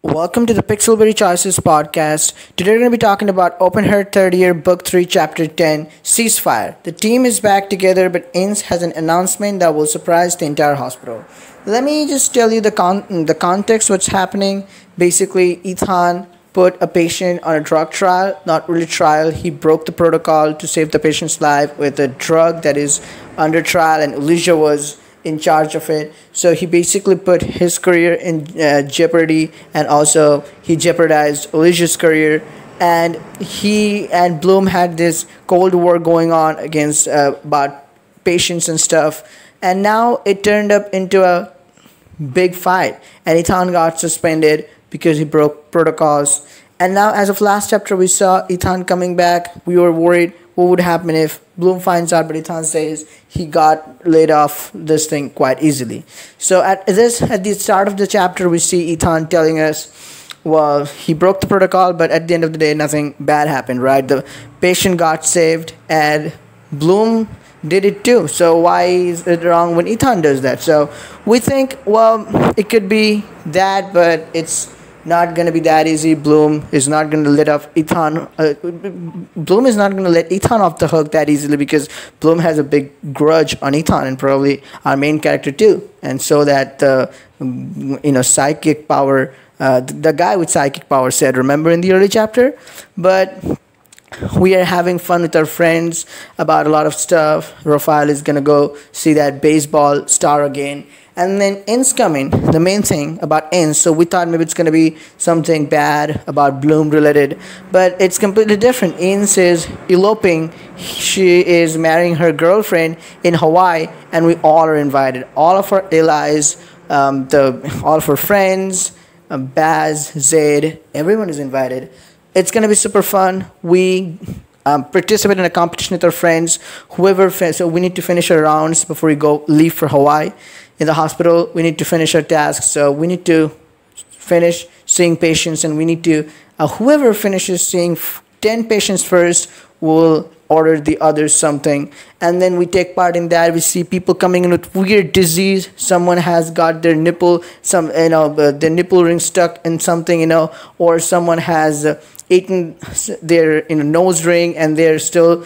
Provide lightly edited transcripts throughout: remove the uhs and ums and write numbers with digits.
Welcome to the Pixelberry Choices podcast. Today we're going to be talking about Open Heart Third Year Book 3 Chapter 10 Ceasefire. The team is back together, but Ines has an announcement that will surprise the entire hospital. Let me just tell you the context, what's happening. Basically, Ethan put a patient on a drug trial, not really trial. He broke the protocol to save the patient's life with a drug that is under trial, and Elijah was in charge of it. So he basically put his career in jeopardy, and also he jeopardized Elijah's career. And he and Bloom had this cold war going on against about patients and stuff. And now it turned up into a big fight, and Ethan got suspended because he broke protocols. And now, as of last chapter, we saw Ethan coming back. We were worried what would happen if Bloom finds out, but Ethan says he got laid off this thing quite easily. So at the start of the chapter, we see Ethan telling us, well, he broke the protocol, but at the end of the day, nothing bad happened, right? The patient got saved, and Bloom did it too. So why is it wrong when Ethan does that? So we think, well, it could be that, but it's not going to be that easy. Bloom is not going to let off Ethan. Bloom is not going to let Ethan off the hook that easily, because Bloom has a big grudge on Ethan and probably our main character too. And so that psychic power, the guy with psychic power said, remember in the early chapter? But we are having fun with our friends about a lot of stuff. Raphael is going to go see that baseball star again. And then Ines coming, the main thing about Ines. So we thought maybe it's going to be something bad about Bloom related. But it's completely different. Ines is eloping. She is marrying her girlfriend in Hawaii. And we all are invited. All of our allies, all of our friends, Baz, Zaid, everyone is invited. It's going to be super fun. We participate in a competition with our friends. So we need to finish our rounds before we leave for Hawaii. In the hospital, we need to finish our tasks. So we need to finish seeing patients, and we need to, whoever finishes seeing 10 patients first will order the others something. And then we take part in that. We see people coming in with weird disease. Someone has got their nipple, the nipple ring stuck in something, or someone has eaten their nose ring, and they're still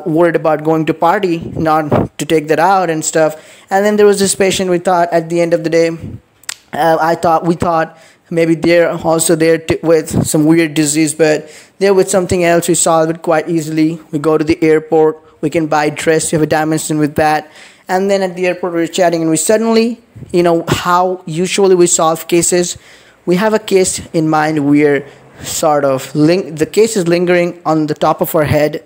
worried about going to party, not to take that out and stuff. And then there was this patient. We thought at the end of the day, we thought maybe they're also there with some weird disease, but they're with something else. We solve it quite easily. We go to the airport. We can buy dress. You have a dimension with that. And then at the airport, we're chatting, and we suddenly, how usually we solve cases. We have a case in mind where sort of the case is lingering on the top of our head,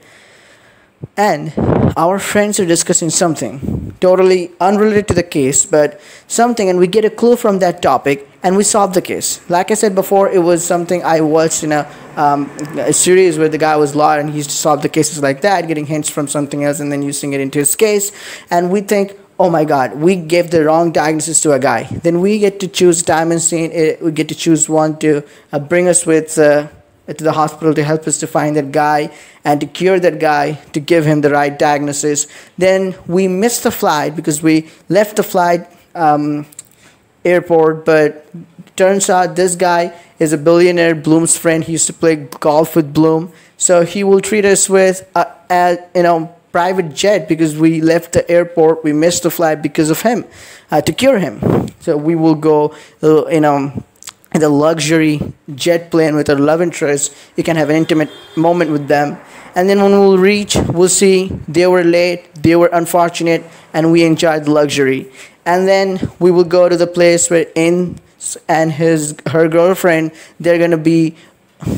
and our friends are discussing something totally unrelated to the case, but something, and we get a clue from that topic, and we solve the case. Like I said before, it was something I watched in a series where the guy was lawyer, and he used to solve the cases like that, getting hints from something else and then using it into his case. And we think, oh my God, we gave the wrong diagnosis to a guy. Then we get to choose diamond scene. We get to choose one to bring us with to the hospital to help us to find that guy and to cure that guy, to give him the right diagnosis. Then we missed the flight because we left the flight airport, but turns out this guy is a billionaire, Bloom's friend. He used to play golf with Bloom. So he will treat us with private jet, because we left the airport, we missed the flight because of him, to cure him. So we will go, in the luxury jet plane with our love interest. You can have an intimate moment with them. And then when we'll reach, we'll see they were late, they were unfortunate, and we enjoyed the luxury. And then we will go to the place where Ines and her girlfriend, they're going to be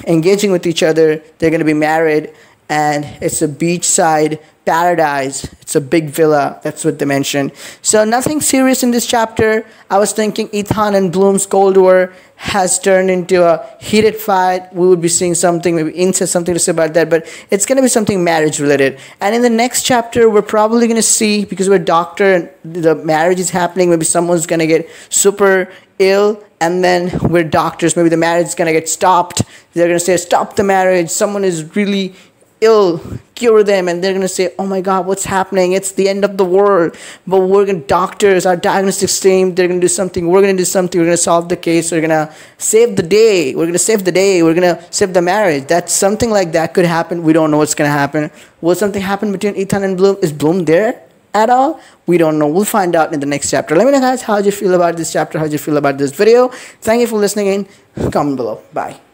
engaging with each other. They're going to be married, and it's a beachside paradise. It's a big villa. That's what they mentioned. So nothing serious in this chapter. I was thinking Ethan and Bloom's Cold War has turned into a heated fight. We would be seeing something, maybe Ines has something to say about that, but it's going to be something marriage related. And in the next chapter, we're probably going to see, because we're a doctor and the marriage is happening, maybe someone's going to get super ill, and then we're doctors, maybe the marriage is going to get stopped. They're going to say, stop the marriage. Someone is really ill, cure them, and they're gonna say, "Oh my God, what's happening? It's the end of the world." But we're gonna doctors, our diagnostics team, they're gonna do something. We're gonna do something. We're gonna solve the case. We're gonna save the day. We're gonna save the day. We're gonna save the marriage. That's something like that could happen. We don't know what's gonna happen. Will something happen between Ethan and Bloom? Is Bloom there at all? We don't know. We'll find out in the next chapter. Let me know, guys, how you feel about this chapter. How you feel about this video. Thank you for listening in. Comment below. Bye.